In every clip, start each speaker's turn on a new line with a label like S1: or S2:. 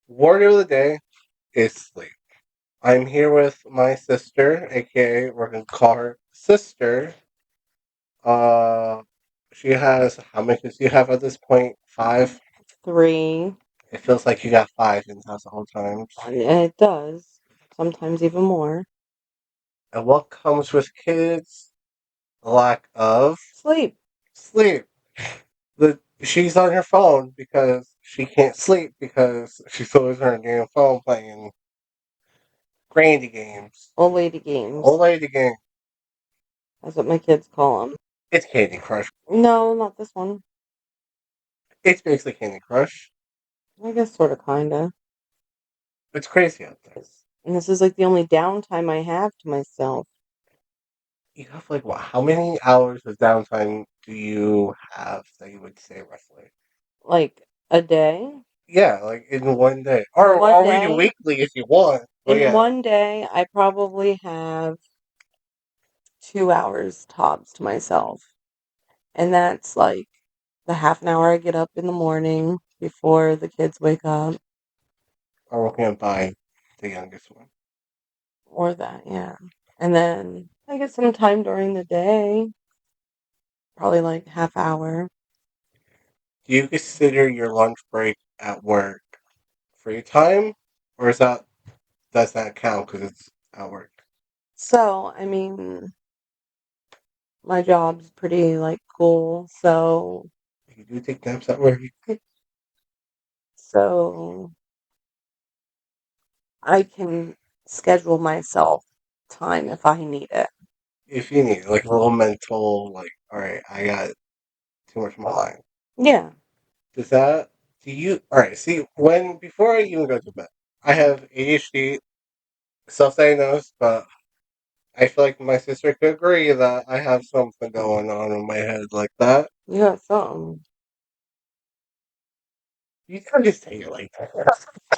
S1: Word of the day is sleep. I'm here with my sister, aka we're gonna call her sister. Uh, she has how many kids do you have at this point? Five.
S2: 3,
S1: It feels like you got five in the house the whole time.
S2: and it does. Sometimes even more.
S1: And what comes with kids? Lack of
S2: Sleep.
S1: sleep. She's on her phone because she can't sleep because she's always on her damn phone playing grandy games,
S2: Old lady games.
S1: old lady game.
S2: That's what my kids call them.
S1: It's Candy Crush.
S2: No, not this one.
S1: It's basically Candy Crush.
S2: I guess sort of, kinda.
S1: It's crazy out there.
S2: And this is like the only downtime I have to myself.
S1: You have like what? How many hours of downtime do you have that you would say roughly?
S2: Like a day.
S1: Yeah, like in one day,
S2: In one
S1: or we do
S2: day.
S1: weekly if you want. But
S2: In
S1: yeah,
S2: one day, I probably have 2 hours tops to myself. And that's like the half an hour I get up in the morning before the kids wake up.
S1: I'm looking by the youngest one.
S2: Or that, yeah. And then I get some time during the day, probably like half hour.
S1: Do you consider your lunch break at work free time, or does that count because it's at work?
S2: So, I mean, my job's pretty like cool.
S1: You do take naps at work
S2: So I can schedule myself time if I need it.
S1: if you need like a little mental like. All right, I got too much on my line.
S2: Yeah.
S1: Does that do you all right, see when before I even go to bed, I have ADHD, self-diagnosed, but I feel like my sister could agree that I have something going on in my head like that.
S2: You got something.
S1: You can't just say it like that.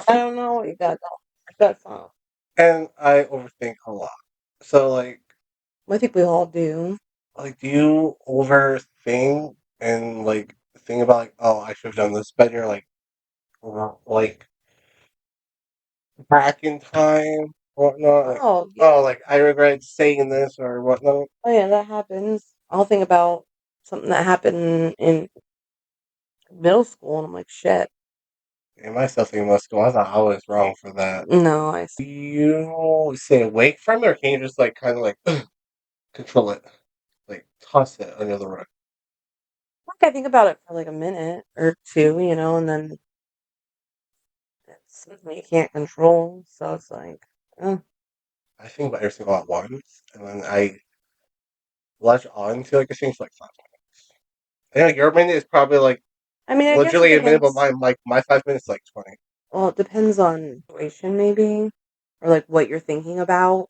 S2: I don't know what you got though. You got something.
S1: And I overthink a lot. So
S2: I think we all do.
S1: do you overthink and like think about like, oh, I should have done this better, like back in time, whatnot, like
S2: Oh,
S1: oh,
S2: yeah.
S1: like I regret saying this or whatnot.
S2: Oh, yeah, that happens. I'll think about something that happened in middle school and I'm like, shit.
S1: And myself thinking about school, I thought I was wrong for that.
S2: No,
S1: Do you stay awake from it, or can you just like kind of like control it, like toss it under the rug?
S2: I think about it for like a minute or two, and then it's something you can't control. So it's like, oh.
S1: I think about every single at once, and then I latch on to like a thing for like 5 minutes. I think your minute is probably like
S2: I mean, I guess it
S1: literally a minute, but
S2: depends.
S1: my 5 minutes like 20.
S2: Well, it depends on situation, maybe, or like what you're thinking about.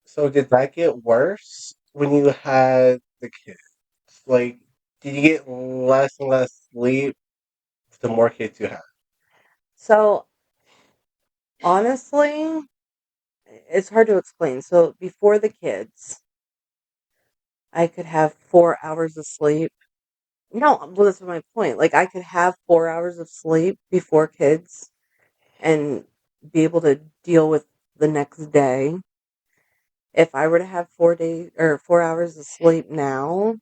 S1: So did that get worse when you had the kids? Like, did you get less and less sleep the more kids you had?
S2: So honestly, it's hard to explain. So before the kids, I could have 4 hours of sleep. No, well, that's my point. Like, I could have 4 hours of sleep before kids and be able to deal with the next day. If I were to have 4 days or 4 hours of sleep now,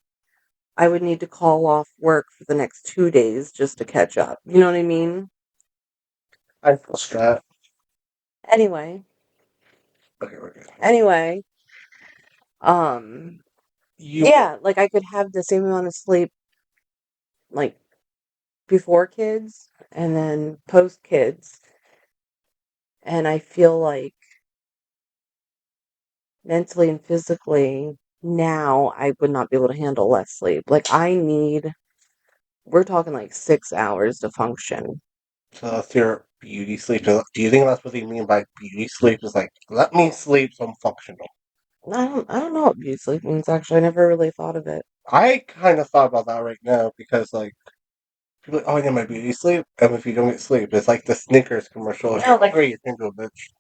S2: I would need to call off work for the next 2 days just to catch up. You know what I mean?
S1: I feel that.
S2: Anyway,
S1: Okay, we're good.
S2: anyway, um,
S1: You
S2: yeah, like I could have the same amount of sleep like before kids and then post kids. And I feel like mentally and physically now I would not be able to handle less sleep. Like we're talking like 6 hours to function.
S1: so that's your beauty sleep. Do you think that's what they mean by beauty sleep? Is like let me sleep so I'm functional.
S2: I don't know what beauty sleep means actually. I never really thought of it.
S1: I kind of thought about that right now because like people, are like, oh, I need my beauty sleep, and if you don't get sleep, it's like the Snickers commercial. If
S2: Yeah,
S1: you're
S2: like
S1: hungry, you can do a bitch.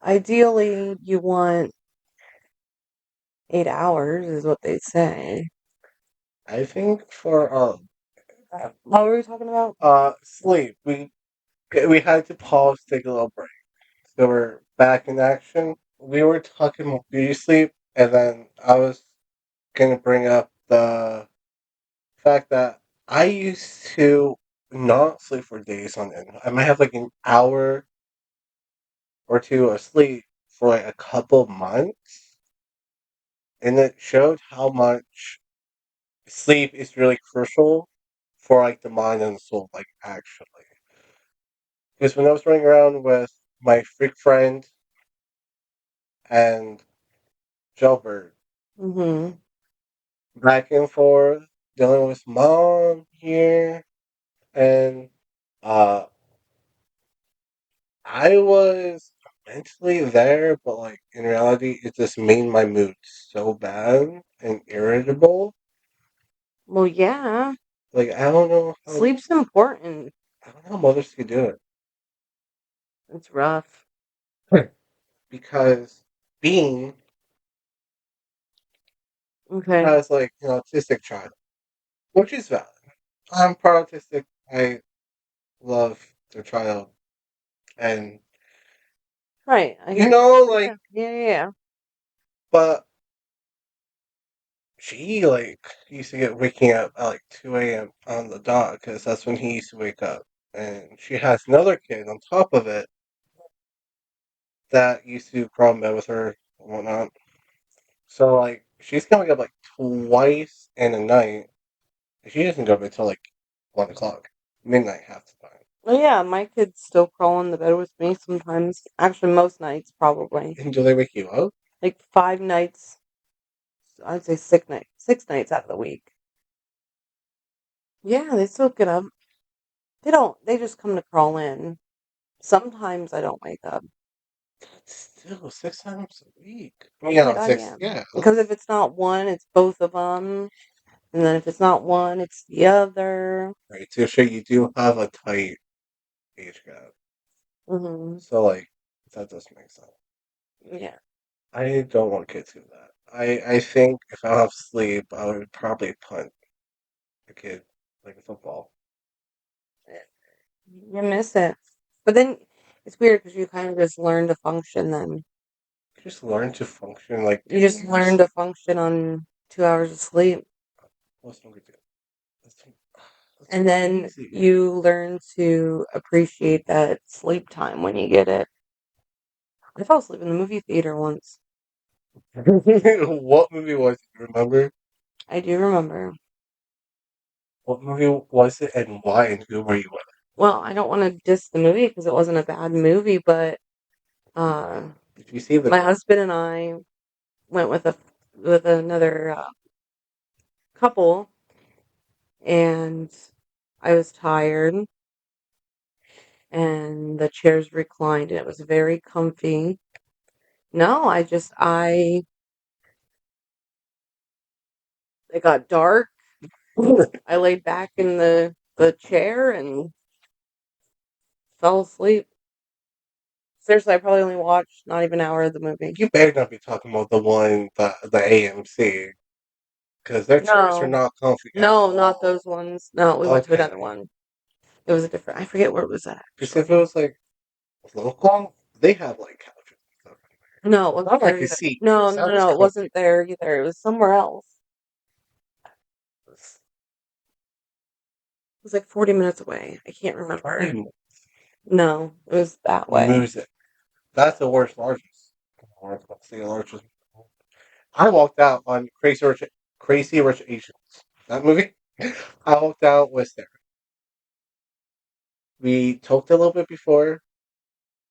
S2: ideally you want 8 hours is what they say.
S1: I think for
S2: What were we talking about?
S1: sleep, Okay, we had to pause, take a little break. So we're back in action. We were talking about beauty sleep, and then I was gonna bring up the fact that I used to not sleep for days on end. I might have like an hour or two of sleep for like a couple months, and it showed how much sleep is really crucial for like the mind and the soul, like actually. Because when I was running around with my freak friend and Jailbird,
S2: Mm-hmm.
S1: back and forth, dealing with mom here, and uh, I was mentally there, but like in reality, it just made my mood so bad and irritable.
S2: Well, yeah.
S1: Like
S2: Sleep's important.
S1: I don't know how mothers could do
S2: It's rough.
S1: it because Bean
S2: Okay.
S1: has like autistic child, which is valid. I'm part autistic. I love their child, and
S2: Right. I
S1: like,
S2: yeah. Yeah, yeah, yeah.
S1: but she like used to get waking up at like 2 a.m. on the dot because that's when he used to wake up, and she has another kid on top of it that used to crawl in bed with her and whatnot. So like she's coming up like twice in a night. She doesn't go to bed until like 1 o'clock, midnight half the time.
S2: Well, yeah, my kids still crawl in the bed with me sometimes. Actually, most nights, probably.
S1: And do they wake you up?
S2: Like 5 nights. I'd say 6 nights. 6 nights out of the week. Yeah, they still get up. They don't. They just come to crawl in. Sometimes I don't wake up.
S1: Still 6 times a week.
S2: Oh my
S1: Yeah,
S2: God,
S1: six.
S2: yeah.
S1: Yeah.
S2: Because if it's not one, it's both of them. And then if it's not one, it's the other.
S1: Right. So sure you do have a tight age gap.
S2: Hmm.
S1: So like that does make sense.
S2: Yeah.
S1: I don't want kids to do that. I think if I don't have sleep, I would probably punt a kid like a football.
S2: You miss it. But then it's weird because you kind of just learn to function then.
S1: Just learn to function like
S2: You
S1: getting
S2: just
S1: more
S2: learn to
S1: sleep.
S2: function on 2 hours of sleep.
S1: What's wrong with you? That's that's
S2: And then
S1: crazy.
S2: you learn to appreciate that sleep time when you get it. I fell asleep in the movie theater once.
S1: What movie was it? Remember?
S2: I do remember.
S1: What movie was it and why and who were you with?
S2: Well, I don't want to diss the movie because it wasn't a bad movie, but uh,
S1: Did you see the
S2: my husband and I went with another couple, and I was tired, and the chairs reclined, and it was very comfy. No, it got dark. I laid back in the chair and fell asleep. Seriously, I probably only watched not even an hour of the movie.
S1: You better not be talking about the AMC, because their chairs are
S2: No,
S1: not comfy at
S2: no, not those
S1: all.
S2: ones. No, we went to
S1: Okay.
S2: another one. It was a different. I forget where it was at
S1: Because if it
S2: actually.
S1: was like local, they have like couches and stuff.
S2: No, it wasn't
S1: Not
S2: there
S1: like a
S2: either.
S1: seat. It
S2: No, no, no,
S1: sounds
S2: no, it
S1: comfy.
S2: wasn't there either. It was somewhere else. It was like 40 minutes away. I can't remember.
S1: Probably
S2: No, it was that way.
S1: music. That's the worst largest. Let's say largest. I walked out on Crazy Rich Asians. That movie. I walked out with Sarah. We talked a little bit before.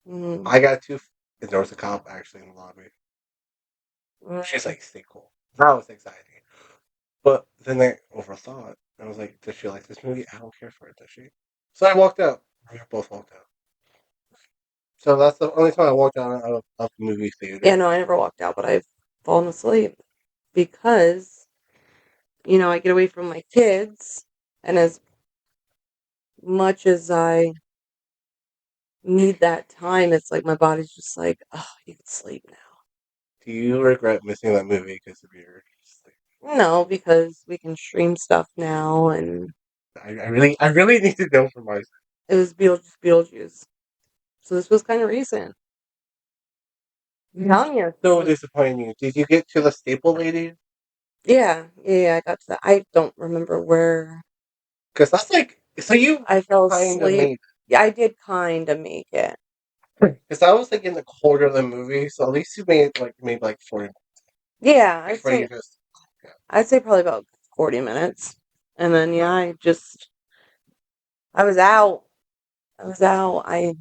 S2: Mm,
S1: I got too. And there was a cop actually in the lobby. She's
S2: mm.
S1: like, "Stay cool." That was anxiety. But then I overthought. I was like, "Does she like this movie? I don't care for it. Does she?" So I walked out. We both walked out. So that's the only time I walked out of the movie
S2: Yeah,
S1: theater.
S2: no, I never walked out, but I've fallen asleep because, I get away from my kids, and as much as I need that time, it's like my body's just like, oh, you can sleep now.
S1: Do you regret missing that movie because of your sleep?
S2: No, because we can stream stuff now, and
S1: I really need to know for myself.
S2: It was Beetlejuice. So this was kind of recent. I'm telling you.
S1: So disappointing. Did you get to the staple lady?
S2: Yeah, I got to that. I don't remember where
S1: Because that's like, so you
S2: I fell
S1: kind of
S2: asleep.
S1: made
S2: Yeah, I did kind of make it.
S1: it. Because I was like in the quarter of the movie, so at least you made like maybe like 40
S2: Yeah,
S1: before you just.
S2: I'd say probably about 40 minutes. And then yeah, I was out. I was out. I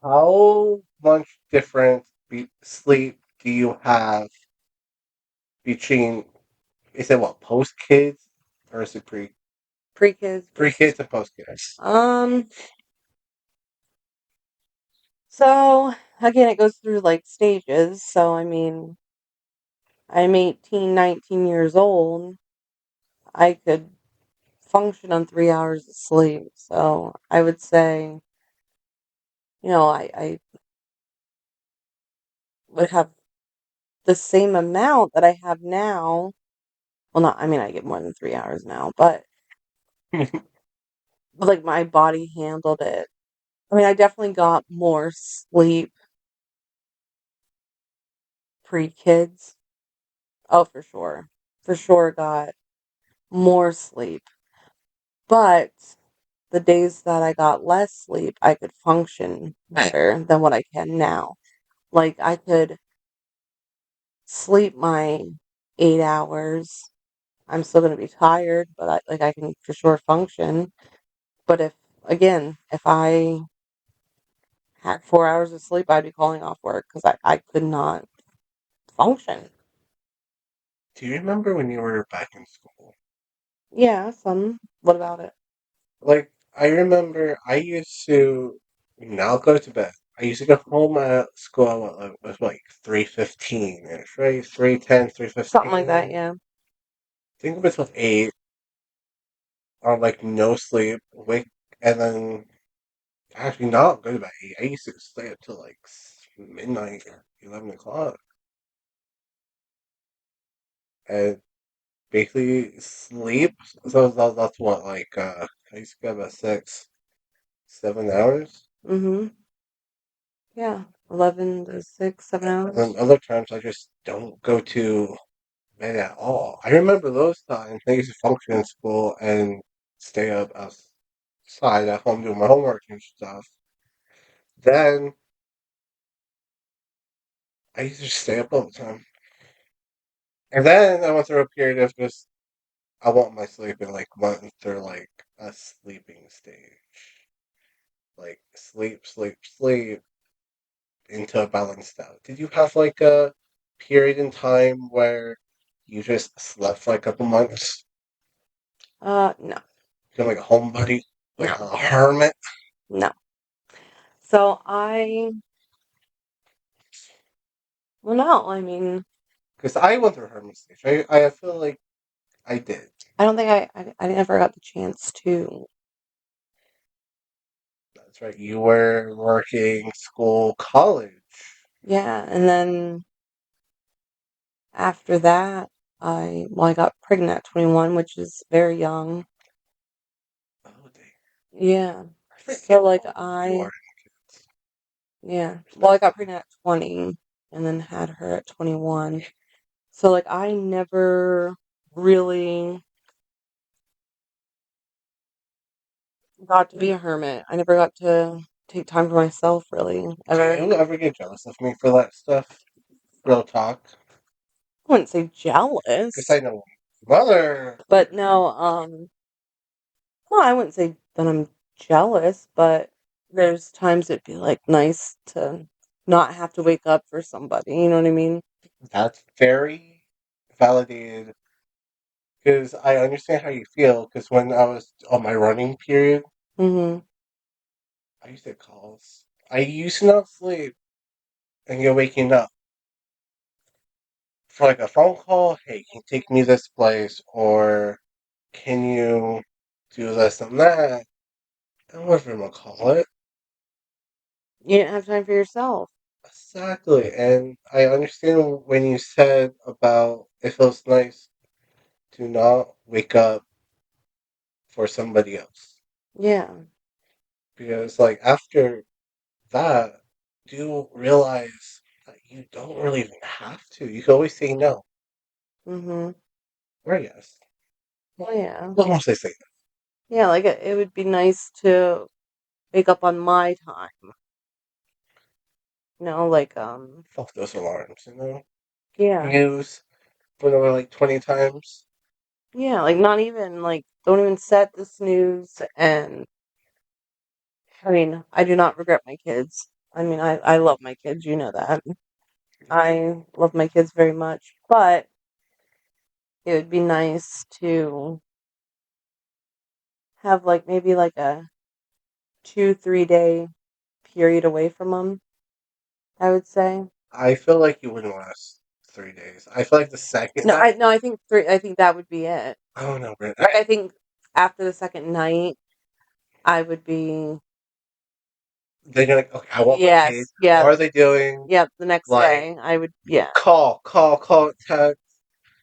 S1: How much different sleep do you have between, is it what, post kids? Or is it
S2: pre-kids
S1: pre
S2: versus
S1: kids and post kids?
S2: um so again it goes through like stages. So I mean, I'm 18, 19 years old. I could function on 3 hours of sleep. So I would say, I would have the same amount that I have now. Well, not, I mean, I get more than 3 hours now, but like my body handled it. I mean, I definitely got more sleep pre-kids. Oh, for sure. For sure got more sleep. But the days that I got less sleep, I could function better than what I can now. Like I could sleep my 8 hours. I'm still gonna be tired, but I can for sure function. But if I had 4 hours of sleep, I'd be calling off work because I could not function.
S1: Do you remember when you were back in school?
S2: Yeah, some. What about it?
S1: Like, I remember I used to now go to bed. I used to go home at school at was like 3:15ish, right? 3:10,
S2: Something like that,
S1: 3:15.
S2: yeah.
S1: Think of myself 8 on like no sleep, wake, and then actually not go to bed 8. I used to stay up till like midnight, 11 o'clock, and basically sleep. So that's what, like, I used to go about 7 hours.
S2: Mm-hmm. Yeah. 11 to 6, 7 hours.
S1: And then other times I just don't go to bed at all. I remember those times I used to function in school and stay up outside at home doing my homework and stuff. Then I used to just stay up all the time. And then I went through a period of just I want my sleep and like went through like a sleeping stage. Like sleep, sleep, sleep into a balanced out. Did you have like a period in time where you just slept for like a couple months?
S2: No,
S1: You're like a homebody, like
S2: no,
S1: a hermit.
S2: no. So well, no, I mean,
S1: Because I went through a hermit stage. I feel like I did.
S2: I don't think I never got the chance to.
S1: That's right. You were working, school, college.
S2: Yeah, and then after that, I got pregnant at 21, which is very young.
S1: Oh, dang.
S2: Yeah.
S1: I
S2: So
S1: forget
S2: like
S1: how old you
S2: I,
S1: are.
S2: yeah. Well, I got
S1: Respectfully.
S2: pregnant at 20 and then had her at 21. So like I never really got to be a hermit. I never got to take time for myself really
S1: Do
S2: ever.
S1: you ever get jealous of me for that stuff? Real talk.
S2: I wouldn't say
S1: Because
S2: jealous,
S1: I know mother.
S2: but no, no, I wouldn't say that I'm jealous, but there's times it'd be like nice to not have to wake up for somebody, you know what I mean?
S1: That's very validated. Because I understand how you feel. Because when I was on my running period,
S2: Mm-hmm.
S1: I used to get calls. I used to not sleep, and you're waking up for like a phone call. Hey, can you take me this place, or can you do this and that? And whatever I'm gonna call it.
S2: You didn't have time for yourself.
S1: Exactly, and I understand when you said about it feels nice to not wake up for somebody else.
S2: Yeah.
S1: because like after that, do you realize that you don't really even have to. You can always say no
S2: Mm-hmm.
S1: or yes.
S2: Oh,
S1: Well,
S2: yeah.
S1: well, mostly say no.
S2: Yeah, like it would be nice to wake up on my time. Like
S1: Fuck those alarms, you know?
S2: yeah.
S1: News, whatever, like 20 times.
S2: Yeah, like not even like don't even set the snooze. And I mean, I do not regret my kids. I mean, I love my kids, you know that. I love my kids very much, but it would be nice to have like maybe like a 2, 3 day period away from them, I would say.
S1: I feel like you wouldn't last 3 days. I feel like the second
S2: No,
S1: night,
S2: I think three. I think that would be it.
S1: I don't know, man.
S2: Like I think after the second night, I would be
S1: They're gonna, okay, I want my
S2: yes,
S1: kids. What
S2: yeah,
S1: are they doing?
S2: yeah. The next
S1: Like,
S2: day, I would yeah,
S1: call, text.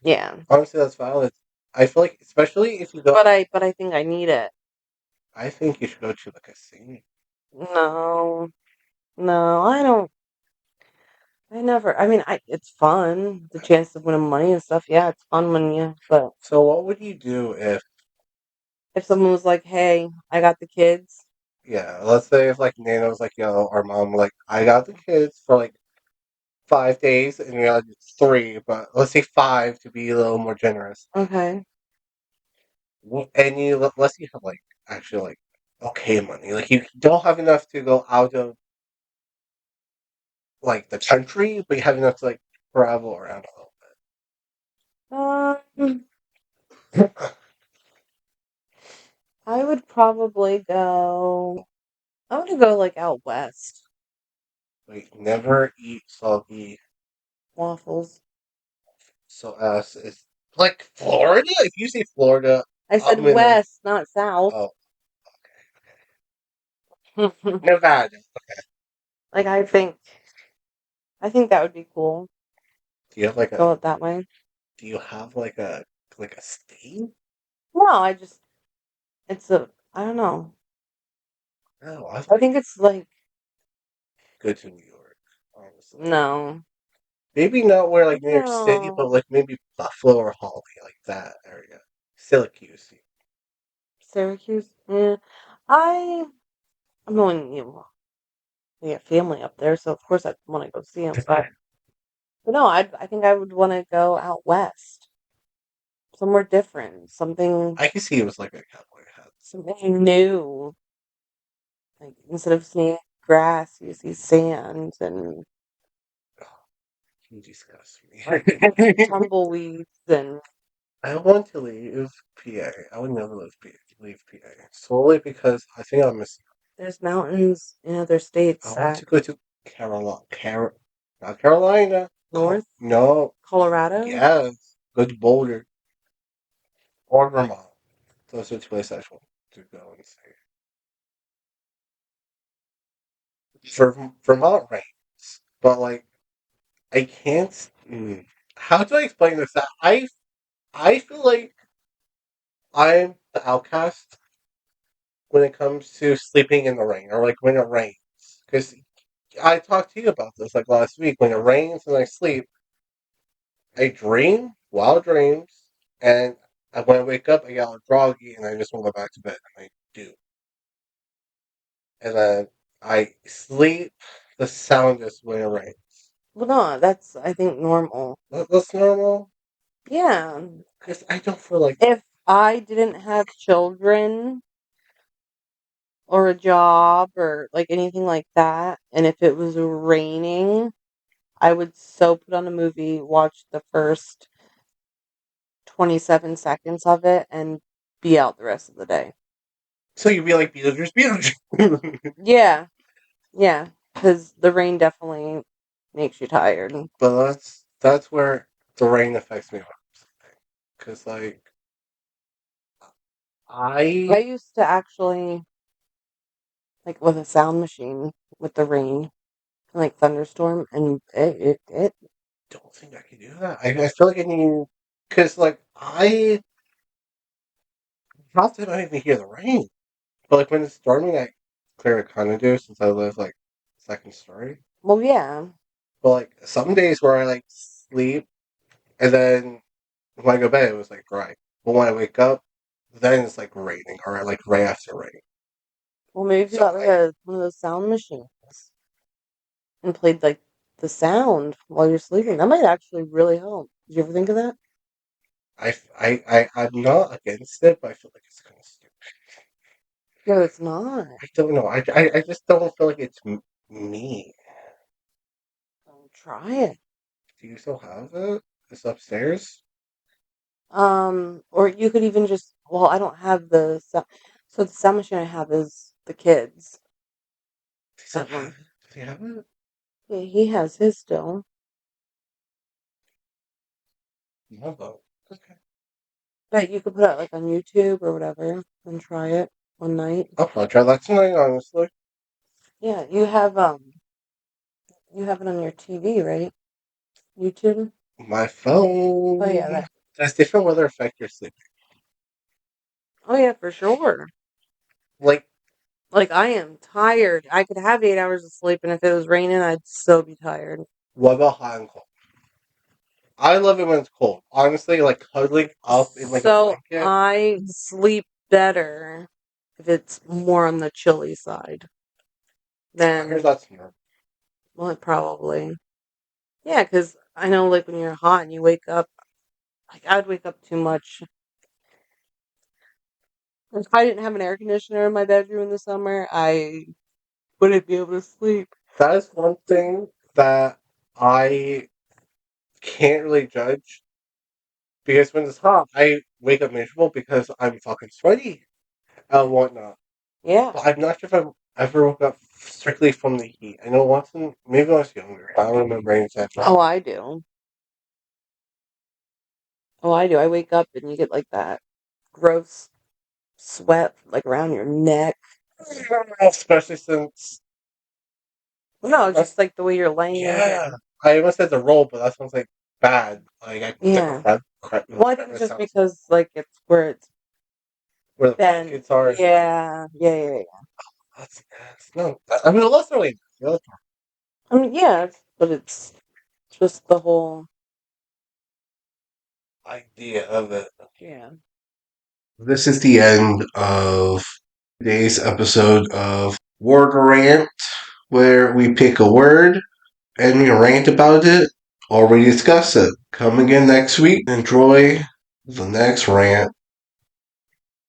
S2: yeah.
S1: Honestly, that's valid. I feel like, especially if you go,
S2: But I think I need it.
S1: I think you should go to the casino.
S2: No, no, I don't. I never. I mean, it's fun. The chance to win money and stuff. Yeah, it's fun when you. But
S1: So, what would you do if,
S2: if someone was like, "Hey, I got the kids,"
S1: yeah, let's say if like Nana was like, yo, our mom, like, I got the kids for like 5 days and you're like 3, but let's say 5 to be a little more generous.
S2: okay,
S1: And let's say you have like actually like okay money, like you don't have enough to go out of like the country, but you have enough to like travel around a
S2: um,
S1: little bit.
S2: I would probably go. I want to go like out west.
S1: Like never eat soggy
S2: Waffles.
S1: so ass is like Florida. If you say Florida,
S2: I said
S1: I'm in a
S2: west, not south.
S1: oh Nevada.
S2: Like I think that would be cool.
S1: Do you have like a
S2: Go it that way.
S1: do you have like a state?
S2: No, I just it's a I don't know.
S1: No, I'd
S2: I
S1: like
S2: think it's like
S1: go to New York, honestly.
S2: no.
S1: Maybe not where like New York City, but
S2: No.
S1: like maybe Buffalo or Holly, like that area. Syracuse.
S2: Syracuse? Yeah. I I'm going we have family up there, so of course I want to go see them. But no, I think I would want to go out west, somewhere different,
S1: I can see it was like a cowboy hat.
S2: something new. Like instead of seeing grass, you see sand and
S1: You disgust me.
S2: tumbleweeds and
S1: I want to leave PA. I would never leave PA. Solely because I think I'll miss.
S2: there's mountains in other
S1: I
S2: states,
S1: want to go to not Carolina.
S2: north,
S1: No,
S2: Colorado.
S1: yes. Go to Boulder or Vermont. Those are two places I just want to go and see. Vermont rains, but like I can't. How do I explain this? I feel like I'm the outcast when it comes to sleeping in the rain or like when it rains. Because I talked to you about this like last week. When it rains and I sleep, I dream wild dreams, and when I wake up, I get all groggy and I just want to go back to bed. And I do, and then I sleep the soundest when it rains.
S2: Well, no, that's I think normal.
S1: That's normal
S2: Yeah.
S1: because I don't feel like
S2: If I didn't have children or a job or like anything like that, and if it was raining, I would so put on a movie, watch the first 27 seconds of it, and be out the rest of the day.
S1: so you'd be like Beetlejuice, Beetlejuice.
S2: Yeah, yeah, because the rain definitely makes you tired.
S1: But that's where the rain affects me because like
S2: I
S1: I
S2: used to actually, like, with a sound machine with the rain, like thunderstorm, and it
S1: don't think I can do that. I feel like I need because like I how did I even hear the rain? But like when it's storming, I clearly kind of do since I live like second story.
S2: Well, yeah.
S1: But like some days where I like sleep and then when I go to bed it was like dry. But when I wake up, then it's like raining or like right after rain.
S2: Well, maybe if you
S1: So
S2: got like one of those sound machines and played like the sound while you're sleeping, that might actually really help. Did you ever think of that?
S1: I'm not against it, but I feel like it's kind of stupid.
S2: No, it's not.
S1: I don't know. I just don't feel like it's me.
S2: Try it.
S1: Do you still have it? It's upstairs.
S2: Or you could even just, well, I don't have the sound. So the sound machine I have is the kids.
S1: Do you still
S2: That
S1: have
S2: one.
S1: it? Do you have it?
S2: Yeah, he has his still.
S1: No, though. Okay.
S2: But you could put it like on YouTube or whatever and try it one night.
S1: I'll probably try that tonight, honestly.
S2: Yeah, you have it on your TV, right? YouTube?
S1: My
S2: Oh yeah,
S1: phone.
S2: that.
S1: Does different weather affect your sleep?
S2: Oh yeah, for sure.
S1: Like,
S2: Like I am tired. I could have 8 hours of sleep, and if it was raining, I'd so be tired.
S1: what about hot and cold? I love it when it's cold. Honestly, like cuddling up in like a
S2: So
S1: blanket.
S2: I sleep better if it's more on the chilly side
S1: I heard
S2: than,
S1: that's normal.
S2: well, probably. Yeah, because I know like when you're hot and you wake up, like I'd wake up too much. If I didn't have an air conditioner in my bedroom in the summer, I wouldn't be able to sleep.
S1: That is one thing that I can't really judge because when it's hot, I wake up miserable because I'm fucking sweaty and whatnot.
S2: Yeah.
S1: But I'm not sure if I've ever woke up strictly from the heat. I know once, maybe when I was younger. I don't remember any example.
S2: Oh, I do. Oh, I do. I wake up and you get like that gross sweat like around your neck.
S1: Especially since
S2: No,
S1: that's
S2: just like the way you're laying.
S1: yeah. I almost said the roll, but that sounds like bad. Like I put the
S2: Yeah.
S1: crap,
S2: Well, I think it's
S1: crevice
S2: just
S1: sounds
S2: because like it's where it's
S1: where the
S2: been.
S1: blankets are.
S2: Yeah. Yeah. Yeah. Yeah.
S1: That's no. I mean, let's really the
S2: I mean, yeah, but it's just the whole.
S1: idea of it.
S2: Yeah.
S1: This is the end of today's episode of Word Rant, where we pick a word and we rant about it or we discuss it. Come again next week. Enjoy the next rant.